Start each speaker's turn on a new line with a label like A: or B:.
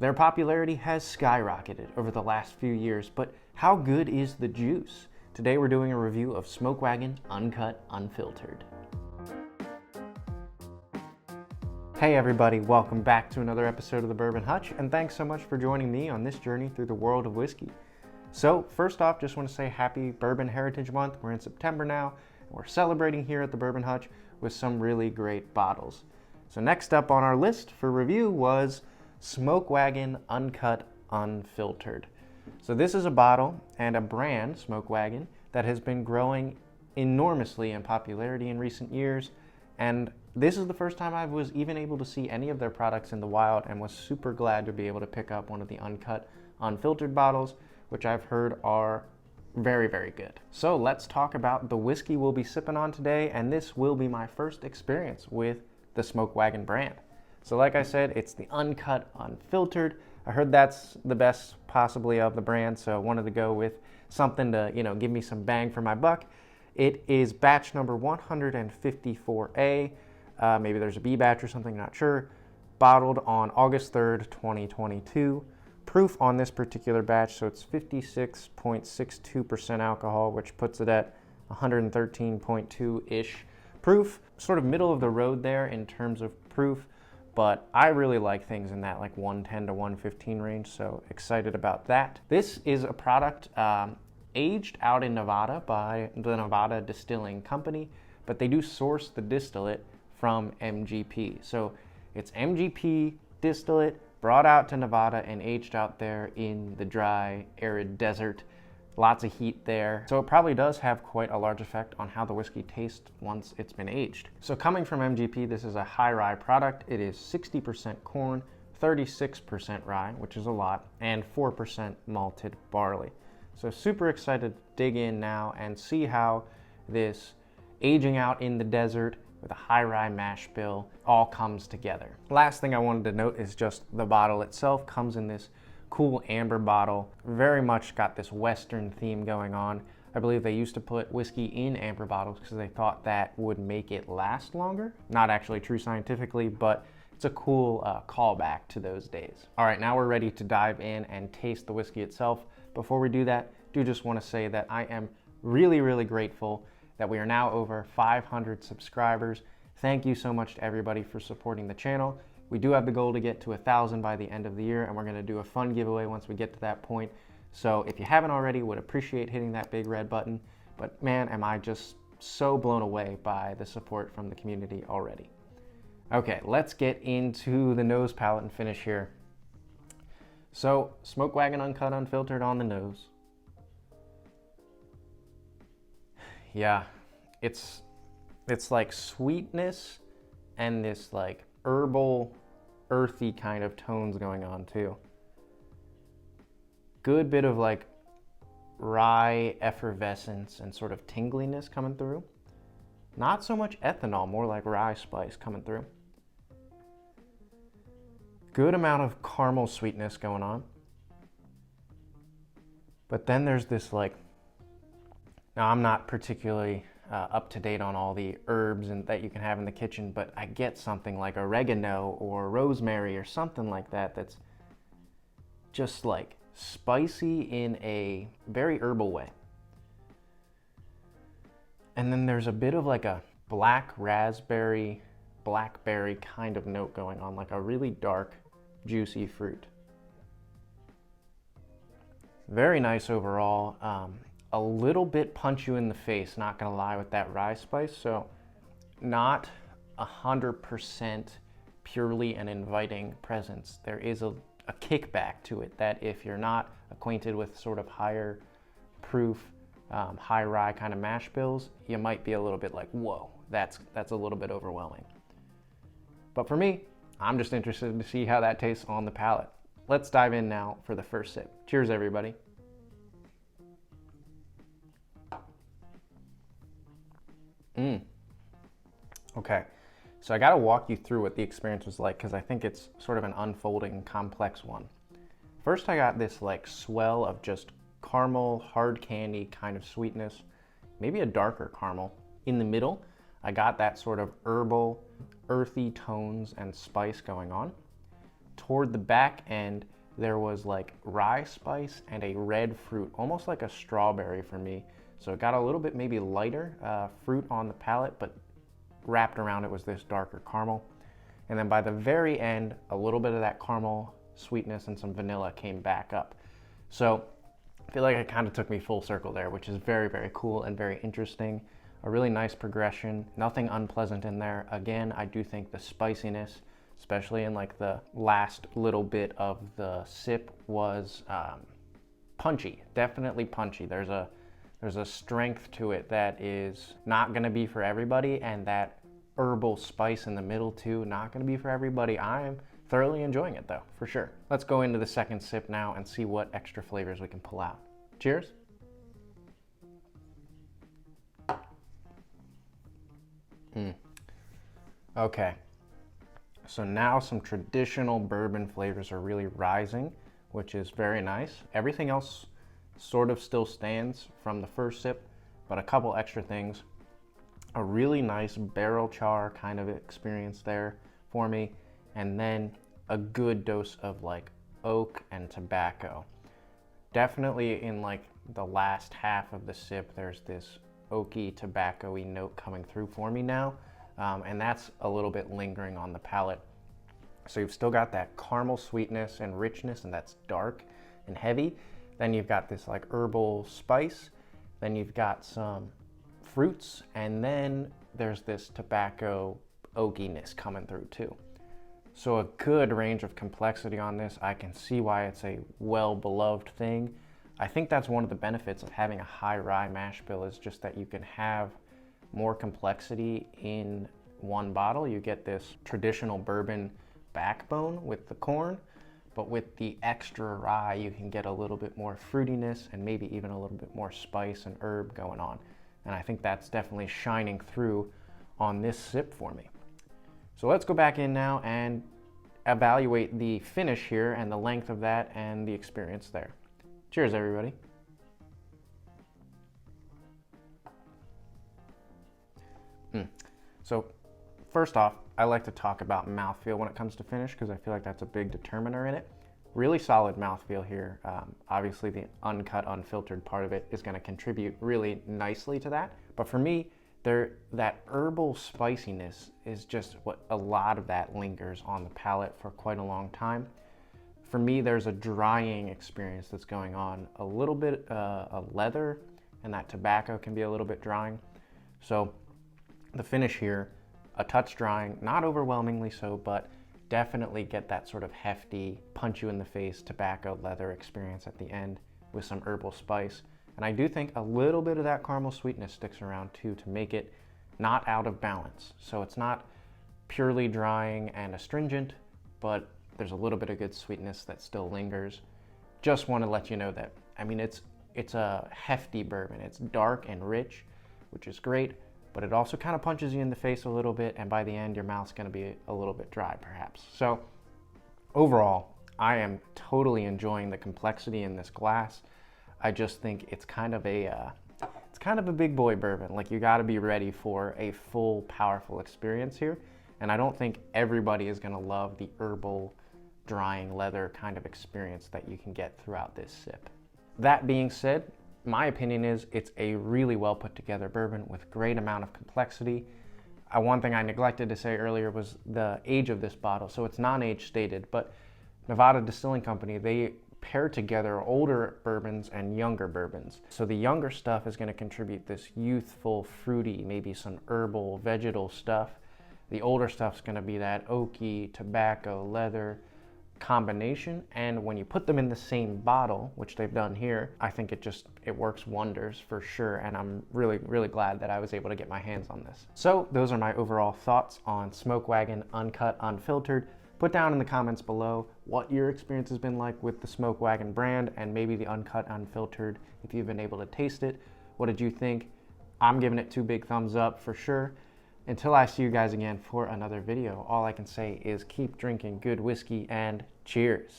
A: Their popularity has skyrocketed over the last few years, but how good is the juice? Today we're doing a review of Smoke Wagon Uncut Unfiltered. Hey everybody, welcome back to another episode of the Bourbon Hutch, and thanks so much for joining me on this journey through the world of whiskey. So first off, just want to say happy Bourbon Heritage Month. We're in September now, and we're celebrating here at the Bourbon Hutch with some really great bottles. So next up on our list for review was Smoke Wagon Uncut Unfiltered. So this is a bottle and a brand, Smoke Wagon, that has been growing enormously in popularity in recent years. And this is the first time I was even able to see any of their products in the wild, and was super glad to be able to pick up one of the Uncut Unfiltered bottles, which I've heard are very, very good. So let's talk about the whiskey we'll be sipping on today, and this will be my first experience with the Smoke Wagon brand. So like I said, it's the Uncut Unfiltered. I heard that's the best possibly of the brand, so I wanted to go with something to, give me some bang for my buck. It is batch number 154A. Maybe there's a B batch or something, not sure. Bottled on August 3rd, 2022. Proof on this particular batch, so it's 56.62% alcohol, which puts it at 113.2-ish proof. Sort of middle of the road there in terms of proof, but I really like things in that like 110 to 115 range, so excited about that. This is a product aged out in Nevada by the Nevada Distilling Company, but they do source the distillate from MGP. So it's MGP distillate brought out to Nevada and aged out there in the dry, arid desert. Lots of heat there. So it probably does have quite a large effect on how the whiskey tastes once it's been aged. So coming from MGP, this is a High-Rye product. It is 60% corn, 36% rye, which is a lot, and 4% malted barley. So super excited to dig in now and see how this aging out in the desert with a High-Rye mash bill all comes together. Last thing I wanted to note is just the bottle itself comes in this cool amber bottle. Very much got this Western theme going on. I believe they used to put whiskey in amber bottles because they thought that would make it last longer. Not actually true scientifically, but it's a cool callback to those days. All right, now we're ready to dive in and taste the whiskey itself. Before we do that, do just want to say that I am really, really grateful that we are now over 500 subscribers. Thank you so much to everybody for supporting the channel. We do have the goal to get to 1,000 by the end of the year, and we're gonna do a fun giveaway once we get to that point. So if you haven't already, would appreciate hitting that big red button. But man, am I just so blown away by the support from the community already. Okay, let's get into the nose palate and finish here. So Smoke Wagon Uncut Unfiltered on the nose. Yeah, it's like sweetness and this like herbal, earthy kind of tones going on too. Good bit of like rye effervescence and sort of tingliness coming through. Not so much ethanol, more like rye spice coming through. Good amount of caramel sweetness going on. But then there's this like, now I'm not particularly up to date on all the herbs that you can have in the kitchen, but I get something like oregano or rosemary or something like that that's just like spicy in a very herbal way. And then there's a bit of like a black raspberry, blackberry kind of note going on, like a really dark, juicy fruit. Very nice overall. A little bit punch you in the face, not gonna lie, with that rye spice. So not 100% purely an inviting presence. There is a kickback to it that if you're not acquainted with sort of higher proof, high rye kind of mash bills, you might be a little bit like, whoa, that's a little bit overwhelming. But for me, I'm just interested to see how that tastes on the palate. Let's dive in now for the first sip. Cheers, everybody. Okay, so I gotta walk you through what the experience was like because I think it's sort of an unfolding, complex one. First, I got this like swell of just caramel, hard candy kind of sweetness, maybe a darker caramel. In the middle, I got that sort of herbal, earthy tones and spice going on. toward the back end, there was like rye spice and a red fruit, almost like a strawberry for me. So it got a little bit maybe lighter fruit on the palate, but wrapped around it was this darker caramel. And then by the very end, a little bit of that caramel sweetness and some vanilla came back up. So I feel like it kind of took me full circle there, which is very, very cool and very interesting. A really nice progression, nothing unpleasant in there. Again, I do think the spiciness, especially in like the last little bit of the sip, was punchy, definitely punchy. There's a strength to it that is not gonna be for everybody, and that herbal spice in the middle too, not gonna be for everybody. I am thoroughly enjoying it though, for sure. Let's go into the second sip now and see what extra flavors we can pull out. Cheers. Okay, so now some traditional bourbon flavors are really rising, which is very nice. Everything else sort of still stands from the first sip, but a couple extra things. A really nice barrel char kind of experience there for me, and then a good dose of like oak and tobacco. Definitely in like the last half of the sip, there's this oaky, tobacco-y note coming through for me now, and that's a little bit lingering on the palate. So you've still got that caramel sweetness and richness, and that's dark and heavy. Then you've got this like herbal spice, then you've got some fruits, and then there's this tobacco oakiness coming through too. So a good range of complexity on this. I can see why it's a well-beloved thing. I think that's one of the benefits of having a high-rye mash bill, is just that you can have more complexity in one bottle. You get this traditional bourbon backbone with the corn, but with the extra rye, you can get a little bit more fruitiness and maybe even a little bit more spice and herb going on. And I think that's definitely shining through on this sip for me. So let's go back in now and evaluate the finish here and the length of that and the experience there. Cheers, everybody. So first off, I like to talk about mouthfeel when it comes to finish, because I feel like that's a big determiner in it. Really solid mouthfeel here. Obviously the uncut, unfiltered part of it is going to contribute really nicely to that. But for me, that herbal spiciness is just what a lot of that lingers on the palate for quite a long time. For me, there's a drying experience that's going on. A little bit of leather, and that tobacco can be a little bit drying. So the finish here, a touch drying, not overwhelmingly so, but definitely get that sort of hefty, punch you in the face tobacco leather experience at the end with some herbal spice. And I do think a little bit of that caramel sweetness sticks around too, to make it not out of balance. So it's not purely drying and astringent, but there's a little bit of good sweetness that still lingers. Just want to let you know that, I mean, it's a hefty bourbon. It's dark and rich, which is great, but it also kind of punches you in the face a little bit, and by the end, your mouth's going to be a little bit dry, perhaps. So overall, I am totally enjoying the complexity in this glass. I just think it's kind of a big boy bourbon. Like, you got to be ready for a full, powerful experience here. And I don't think everybody is going to love the herbal, drying leather kind of experience that you can get throughout this sip. That being said, my opinion is it's a really well put together bourbon with great amount of complexity. One thing I neglected to say earlier was the age of this bottle. So it's non-age stated, but Nevada Distilling Company, they pair together older bourbons and younger bourbons. So the younger stuff is going to contribute this youthful, fruity, maybe some herbal, vegetal stuff. The older stuff's going to be that oaky, tobacco, leather combination. And when you put them in the same bottle, which they've done here, I think it works wonders for sure. And I'm really, really glad that I was able to get my hands on this. So those are my overall thoughts on Smoke Wagon Uncut Unfiltered. Put down in the comments below what your experience has been like with the Smoke Wagon brand, and maybe the Uncut Unfiltered if you've been able to taste it. What did you think? I'm giving it 2 big thumbs up for sure. Until I see you guys again for another video, all I can say is keep drinking good whiskey and cheers.